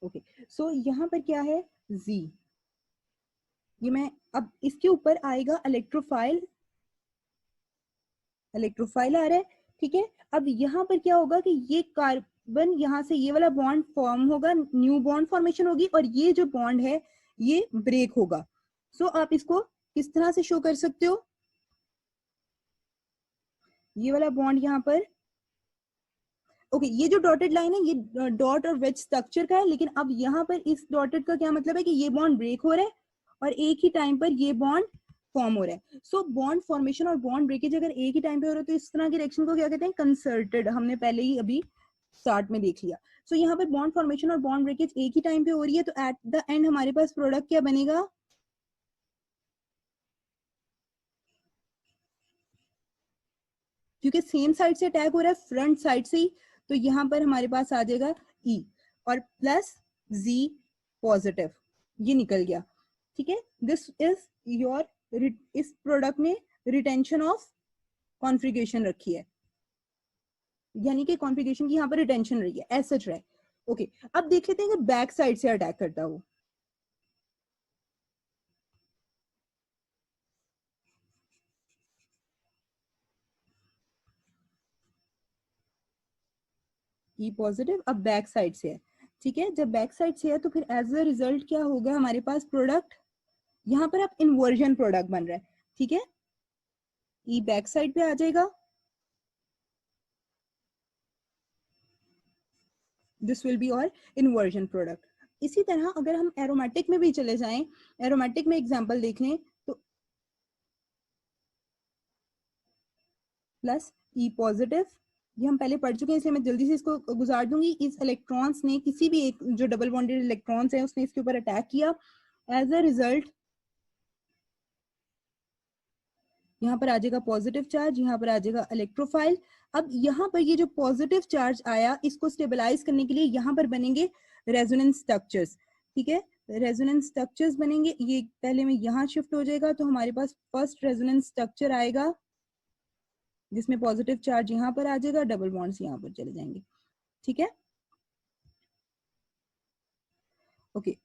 ओके, सो यहाँ पर क्या है, Z, ये मैं अब इसके ऊपर आएगा इलेक्ट्रोफाइल, इलेक्ट्रोफाइल आ रहा है, ठीक है। अब यहाँ पर क्या होगा कि ये कार्बन यहाँ से ये वाला बॉन्ड फॉर्म होगा, न्यू बॉन्ड फॉर्मेशन होगी और ये जो बॉन्ड है ये ब्रेक होगा। सो आप इसको किस तरह से शो कर सकते हो, ये वाला बॉन्ड यहाँ पर, ओके ये जो डॉटेड लाइन है ये डॉट और वेज स्ट्रक्चर का है, लेकिन अब यहाँ पर इस डॉटेड का क्या मतलब है कि ये बॉन्ड ब्रेक हो रहा है और एक ही टाइम पर ये बॉन्ड फॉर्म हो रहा है। सो बॉन्ड फॉर्मेशन और बॉन्ड ब्रेकेज अगर एक ही टाइम पे हो रहा है तो इस तरह की रिएक्शन को क्या कहते हैं, कंसर्टेड। हमने पहले ही अभी स्टार्ट में देख लिया। सो यहाँ पर बॉन्ड फॉर्मेशन और बॉन्ड ब्रेकेज एक ही टाइम पे हो रही है, तो एट द एंड हमारे पास प्रोडक्ट क्या बनेगा, क्योंकि सेम साइड से अटैक हो रहा है, फ्रंट साइड से ही, तो यहाँ पर हमारे पास आ जाएगा E और प्लस Z पॉजिटिव, ये निकल गया, ठीक है। दिस इज योर, इस प्रोडक्ट में रिटेंशन ऑफ कॉन्फ़िगरेशन रखी है, यानी कि कॉन्फ़िगरेशन की यहाँ पर रिटेंशन रही है, एज सच रहा है। ओके, अब देख लेते हैं कि बैक साइड से अटैक करता हो। E पॉजिटिव अब बैक साइड से है, ठीक है। जब बैक साइड से है तो फिर एज अ रिजल्ट क्या होगा हमारे पास प्रोडक्ट, यहाँ पर आप इन्वर्जन प्रोडक्ट बन रहा है, ठीक है। ई बैक साइड पे आ जाएगा, दिस विल बी और इन्वर्जन प्रोडक्ट। इसी तरह अगर हम एरोमेटिक में भी चले जाएं, एरोमेटिक में एग्जांपल देख लें तो प्लस ई पॉजिटिव, ये हम पहले पढ़ चुके हैं इसलिए मैं जल्दी से इसको गुजार दूंगी। इस इलेक्ट्रॉन्स ने किसी भी एक जो डबल बॉन्डेड इलेक्ट्रॉन्स है उसने इसके ऊपर अटैक किया, एज अ रिजल्ट यहाँ पर आ जाएगा पॉजिटिव चार्ज, यहाँ पर आ जाएगा इलेक्ट्रोफाइल। अब यहाँ पर ये जो पॉजिटिव चार्ज आया इसको स्टेबलाइज करने के लिए यहाँ पर बनेंगे रेजोनेंस स्ट्रक्चर्स, ठीक है। रेजोनेंस स्ट्रक्चर्स बनेंगे, ये पहले में यहाँ शिफ्ट हो जाएगा तो हमारे पास फर्स्ट रेजोनेंस स्ट्रक्चर आएगा जिसमें पॉजिटिव चार्ज यहाँ पर आ जाएगा, डबल बॉन्ड्स यहाँ पर चले जाएंगे, ठीक है। ओके,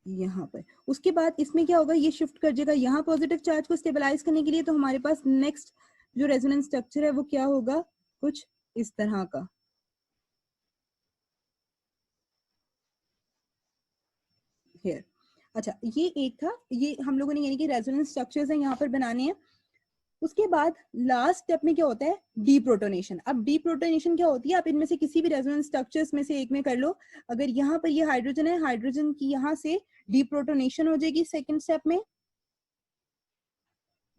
यहाँ पर उसके बाद इसमें क्या होगा, ये शिफ्ट कर जाएगा यहाँ पॉजिटिव चार्ज को स्टेबलाइज करने के लिए, तो हमारे पास नेक्स्ट जो रेजोनेंस स्ट्रक्चर है वो क्या होगा, कुछ इस तरह का। हियर, अच्छा ये एक था, ये हम लोगों ने यानी कि रेजोनेंस स्ट्रक्चर्स हैं यहाँ पर बनाने हैं। उसके बाद लास्ट स्टेप में क्या होता है, डीप्रोटोनेशन। अब डीप्रोटोनेशन क्या होती है, आप इनमें से किसी भी रेजोनेंस स्ट्रक्चर्स में से एक में कर लो। अगर यहाँ पर ये हाइड्रोजन है, हाइड्रोजन की यहाँ से डीप्रोटोनेशन हो जाएगी सेकंड स्टेप में।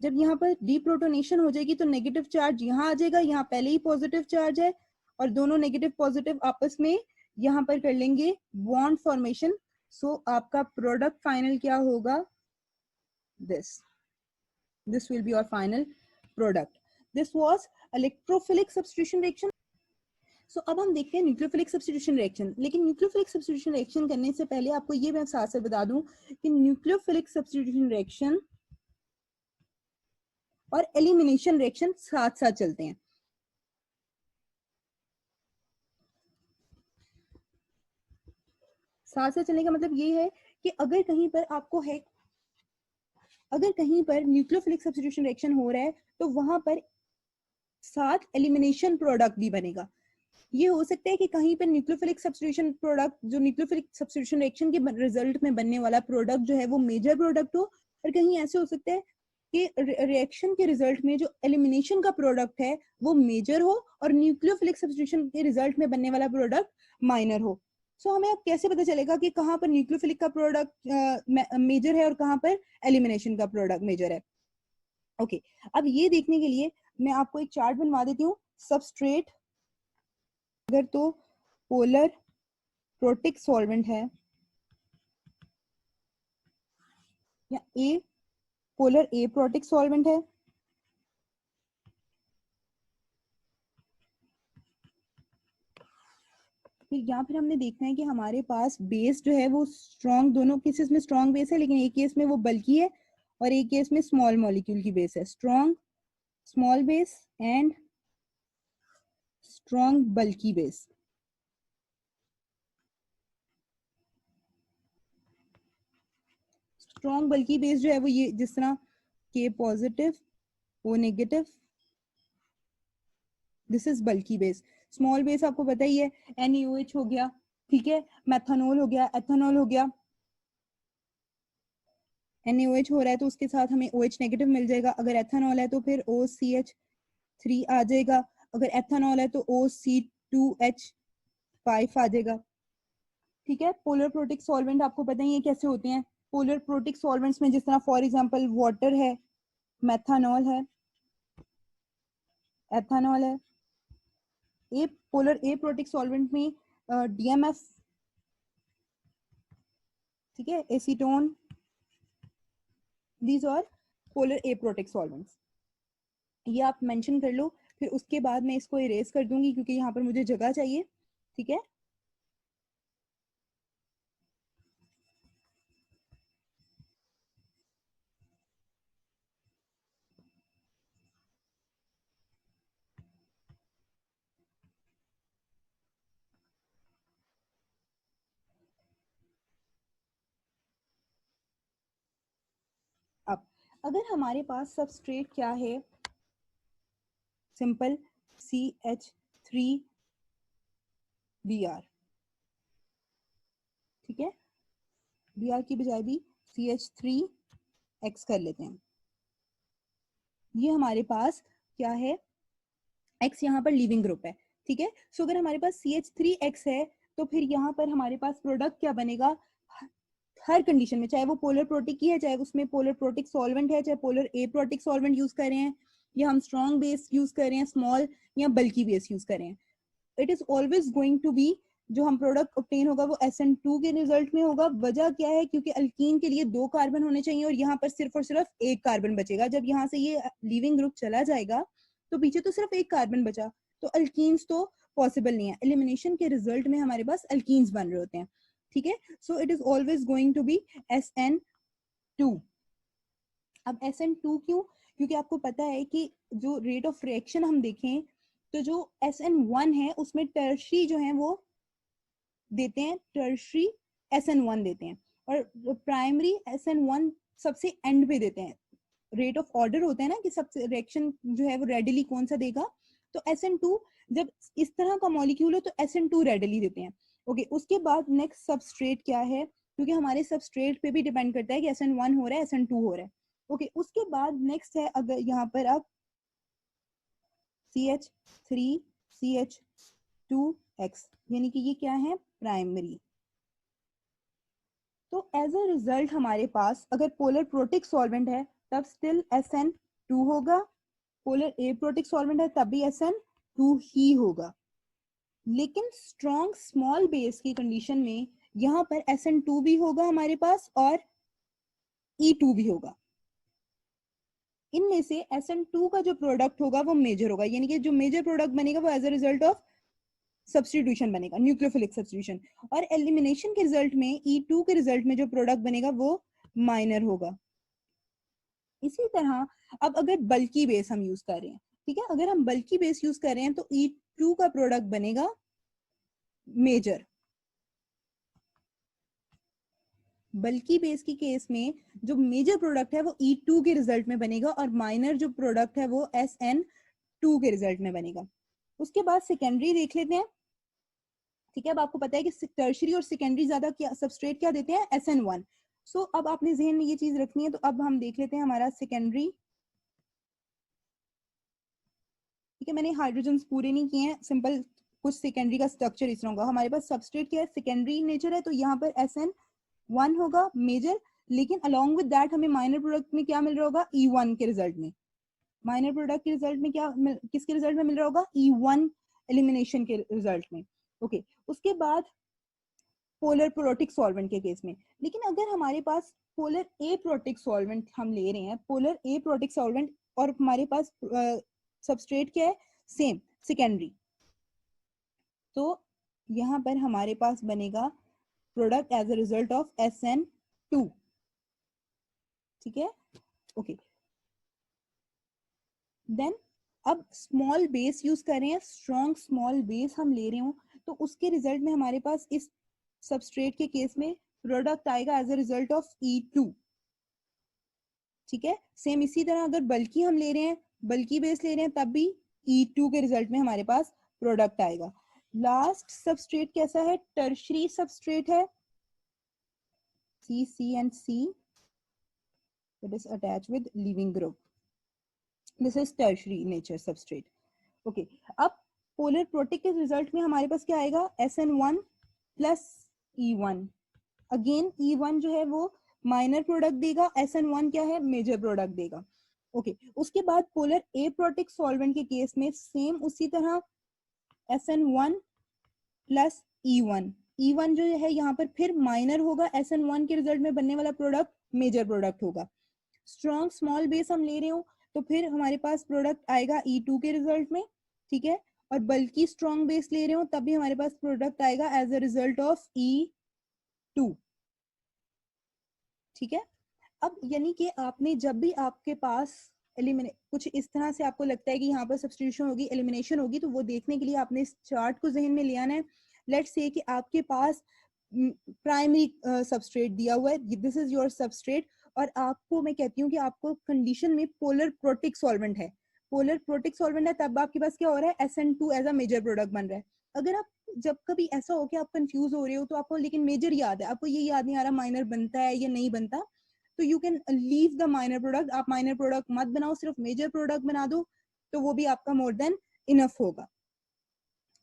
जब यहाँ पर डीप्रोटोनेशन हो जाएगी तो नेगेटिव चार्ज यहाँ आ जाएगा, यहाँ पहले ही पॉजिटिव चार्ज है और दोनों नेगेटिव पॉजिटिव आपस में यहाँ पर कर लेंगे बॉन्ड फॉर्मेशन। सो आपका प्रोडक्ट फाइनल क्या होगा, this will be your final product. This was electrophilic substitution reaction. So अब हम देखते हैं न्यूक्लियोफिलिक सब्स्टिट्यूशन रिएक्शन। लेकिन न्यूक्लियोफिलिक सब्स्टिट्यूशन रिएक्शन करने से पहले आपको ये मैं साथ साथ बता दूं कि न्यूक्लियोफिलिक सब्स्टिट्यूशन रिएक्शन और एलिमिनेशन रिएक्शन साथ साथ चलते हैं। साथ साथ चलने का मतलब ये है कि अगर कहीं पर आपको है, अगर कहीं पर न्यूक्लियोफिलिक सब्स्टिट्यूशन रिएक्शन हो रहा है तो वहां पर साथ एलिमिनेशन प्रोडक्ट भी बनेगा। ये हो सकता है कि कहीं पर न्यूक्लियोफिलिक सब्स्टिट्यूशन प्रोडक्ट, जो न्यूक्लियोफिलिक सब्स्टिट्यूशन रिएक्शन के रिजल्ट में बनने वाला प्रोडक्ट जो है वो मेजर प्रोडक्ट हो, और कहीं ऐसे हो सकता है कि रिएक्शन के रिजल्ट में जो एलिमिनेशन का प्रोडक्ट है वो मेजर हो और न्यूक्लियोफिलिक सब्स्टिट्यूशन के रिजल्ट में बनने वाला प्रोडक्ट माइनर हो। सो हमें अब कैसे पता चलेगा कि कहाँ पर न्यूक्लियोफिलिक का प्रोडक्ट मेजर है और कहाँ पर एलिमिनेशन का प्रोडक्ट मेजर है। ओके, अब ये देखने के लिए मैं आपको एक चार्ट बनवा देती हूँ। सबस्ट्रेट अगर तो पोलर प्रोटिक सॉल्वेंट है या ए पोलर ए प्रोटिक सॉल्वेंट है, या फिर हमने देखना है कि हमारे पास बेस जो है वो स्ट्रॉन्ग, दोनों केसेस में स्ट्रॉन्ग बेस है लेकिन एक केस में वो बल्की है और एक केस में स्मॉल मॉलिक्यूल की बेस है। Strong small base and strong bulky base. Strong bulky base जो है वो ये जिस तरह के positive O negative, this is bulky base. Small base आपको पता ही है, NaOH हो गया, ठीक है, मेथनॉल हो गया, एथेनॉल हो गया। NaOH हो रहा है तो उसके साथ हमें OH नेगेटिव मिल जाएगा। अगर एथेनॉल है तो फिर OCH3 आ जाएगा। अगर एथेनॉल है तो OC2H5 आ जाएगा, ठीक है। पोलर प्रोटिक सॉल्वेंट आपको पता ही है कैसे होते हैं। पोलर प्रोटिक सॉल्वेंट्स में जिस तरह फॉर एग्जांपल वाटर है, मेथनॉल है, एथेनॉल है। A polar aprotic solvent में DMF, ठीक है, acetone, these are polar aprotic solvents. ये आप मेंशन कर लो, फिर उसके बाद मैं इसको इरेज कर दूंगी क्योंकि यहाँ पर मुझे जगह चाहिए, ठीक है। अब अगर हमारे पास सबस्ट्रेट क्या है, सिंपल CH3Br, ठीक है, Br की बजाय भी CH3X कर लेते हैं। ये हमारे पास क्या है, X यहाँ पर लीविंग ग्रुप है, ठीक है। सो अगर हमारे पास CH3X है तो फिर यहाँ पर हमारे पास प्रोडक्ट क्या बनेगा, हर कंडीशन में, चाहे वो पोलर प्रोटिक की है, चाहे उसमें पोलर प्रोटिक सॉल्वेंट है, चाहे पोलर एप्रोटिक सॉल्वेंट यूज कर रहे हैं, या हम स्ट्रॉन्ग बेस यूज कर रहे हैं, स्मॉल या बल्की बेस यूज कर रहे हैं, it is always going to be, जो हम प्रोडक्ट ऑब्टेन होगा वो SN2 के रिजल्ट में होगा। वजह क्या है, क्योंकि अल्कीन के लिए 2 कार्बन होने चाहिए और यहाँ पर सिर्फ और सिर्फ 1 कार्बन बचेगा। जब यहाँ से ये लीविंग ग्रुप चला जाएगा तो पीछे तो सिर्फ 1 कार्बन बचा, तो अल्कीन्स तो पॉसिबल नहीं है। एलिमिनेशन के रिजल्ट में हमारे पास अल्कीन्स बन रहे होते हैं, ठीक है। So it is always going to be SN2। अब SN2 क्यों, क्योंकि आपको पता है कि जो रेट ऑफ रिएक्शन हम देखें तो जो SN1 है उसमें टर्शरी जो है वो देते हैं, टर्शरी SN1 देते हैं, और प्राइमरी SN1 सबसे एंड पे देते हैं। रेट ऑफ ऑर्डर होता है ना कि सबसे रिएक्शन जो है वो रेडिली कौन सा देगा, तो SN2 जब इस तरह का मॉलिक्यूल हो तो SN2 रेडिली देते हैं। ओके, उसके बाद नेक्स्ट सबस्ट्रेट क्या है, क्योंकि हमारे सबस्ट्रेट पे भी डिपेंड करता है कि SN1 हो रहा है SN2 हो रहा है। ओके, उसके बाद नेक्स्ट है, अगर यहाँ पर आप CH3 CH2X, यानी कि ये क्या है, प्राइमरी। तो एज अ रिजल्ट हमारे पास अगर पोलर प्रोटिक सॉल्वेंट है तब स्टिल SN2 होगा, पोलर एप्रोटिक सॉल्वेंट है तब भी SN2 ही होगा। लेकिन स्ट्रॉन्ग स्मॉल बेस की कंडीशन में यहाँ पर SN2 भी होगा हमारे पास और E2 भी होगा। इनमें से SN2 का जो प्रोडक्ट होगा वो मेजर होगा, यानी कि जो मेजर प्रोडक्ट बनेगा वो as a result of substitution बनेगा, न्यूक्लियोफिलिक सब्स्टिट्यूशन। और एलिमिनेशन के रिजल्ट में E2 के रिजल्ट में जो प्रोडक्ट बनेगा वो माइनर होगा। इसी तरह अब अगर बल्की बेस हम यूज कर रहे हैं, ठीक है, अगर हम बल्की बेस यूज कर रहे हैं तो E2 का प्रोडक्ट बनेगा मेजर। बल्की बेस की केस में जो मेजर प्रोडक्ट है वो E2 के रिजल्ट में बनेगा और माइनर जो प्रोडक्ट है वो SN2 के रिजल्ट में बनेगा। उसके बाद सेकेंडरी देख लेते हैं, ठीक है। अब आपको पता है कि टर्शरी और सेकेंडरी ज्यादा क्या सबस्ट्रेट क्या देते हैं, SN1। सो अब आपने जहन में ये चीज रखनी है, तो अब हम देख लेते हैं हमारा सेकेंडरी, ठीक है। मैंने हाइड्रोजन पूरे नहीं किए हैं, सिंपल कुछ सेकेंडरी का स्ट्रक्चर इस तरह होगा। हमारे पास सबस्ट्रेट क्या है, सेकेंडरी नेचर है, तो यहाँ पर SN1 होगा मेजर, लेकिन अलोंग विद दैट हमें माइनर प्रोडक्ट में क्या मिल रहा होगा, E1 के रिजल्ट में। माइनर प्रोडक्ट के रिजल्ट में क्या किसके रिजल्ट में मिल रहा होगा, E1 एलिमिनेशन के रिजल्ट में। ओके, उसके बाद पोलर प्रोटिक सॉल्वेंट के केस में। लेकिन अगर हमारे पास पोलर एप्रोटिक सॉल्वेंट हम ले रहे हैं, पोलर एप्रोटिक सॉल्वेंट, और हमारे पास सबस्ट्रेट क्या है, सेम सेकेंडरी, तो यहाँ पर हमारे पास बनेगा product as a result of SN2, ठीक है। ओके, देन अब स्मॉल बेस यूज कर रहे हैं, स्ट्रॉन्ग स्मॉल बेस हम ले रहे हो तो उसके रिजल्ट में हमारे पास इस सबस्ट्रेट के केस में प्रोडक्ट आएगा as a result of E2, ठीक है। सेम इसी तरह अगर बल्कि हम ले रहे हैं, बल्कि बेस ले रहे हैं, तब भी E2 के रिजल्ट में हमारे पास प्रोडक्ट आएगा। लास्ट सबस्ट्रेट कैसा है, टर्शरी सबस्ट्रेट है, CCNC that is attached with leaving group. This is tertiary nature substrate. Okay, अब पोलर प्रोटिक के रिजल्ट में हमारे पास क्या आएगा, SN1 plus E1। Again E1 जो है वो माइनर प्रोडक्ट देगा, SN1 क्या है, मेजर प्रोडक्ट देगा। ओके, उसके बाद पोलर एप्रोटिक सॉल्वेंट के केस में सेम उसी तरह SN1 प्लस E1। E1 जो है यहाँ पर फिर माइनर होगा, SN1 के रिजल्ट में बनने वाला प्रोडक्ट मेजर प्रोडक्ट होगा। स्ट्रॉन्ग स्मॉल बेस हम ले रहे हो तो फिर हमारे पास प्रोडक्ट आएगा E2 के रिजल्ट में, ठीक है। और बल्कि स्ट्रॉन्ग बेस ले रहे हो तब भी हमारे पास प्रोडक्ट आएगा as a result of E2, ठीक है। अब यानी कि आपने जब भी आपके पास कुछ इस तरह से आपको लगता है कि यहाँ पर सब्स्टिट्यूशन होगी, एलिमिनेशन होगी, तो वो देखने के लिए आपने इस चार्ट को जहन में ले आना है। लेट्स से कि आपके पास प्राइमरी सबस्ट्रेट दिया हुआ है, दिस इज योर सबस्ट्रेट, और आपको मैं कहती हूँ कि आपको कंडीशन में पोलर प्रोटिक सॉल्वेंट है, पोलर प्रोटिक सॉल्वेंट है, तब आपके पास क्या हो रहा है, SN2 as a major product बन रहा है। अगर आप जब कभी ऐसा हो कि आप कंफ्यूज हो रहे हो तो आपको लेकिन मेजर याद है, आपको ये याद नहीं आ रहा माइनर बनता है या नहीं बनता, तो you can leave the minor product, आप माइनर प्रोडक्ट मत बनाओ, सिर्फ मेजर प्रोडक्ट बना दो, तो वो भी आपका मोर देन इनफ होगा।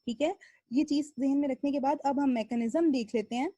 ठीक है, ये चीज ध्यान में रखने के बाद अब हम मैकेनिज्म देख लेते हैं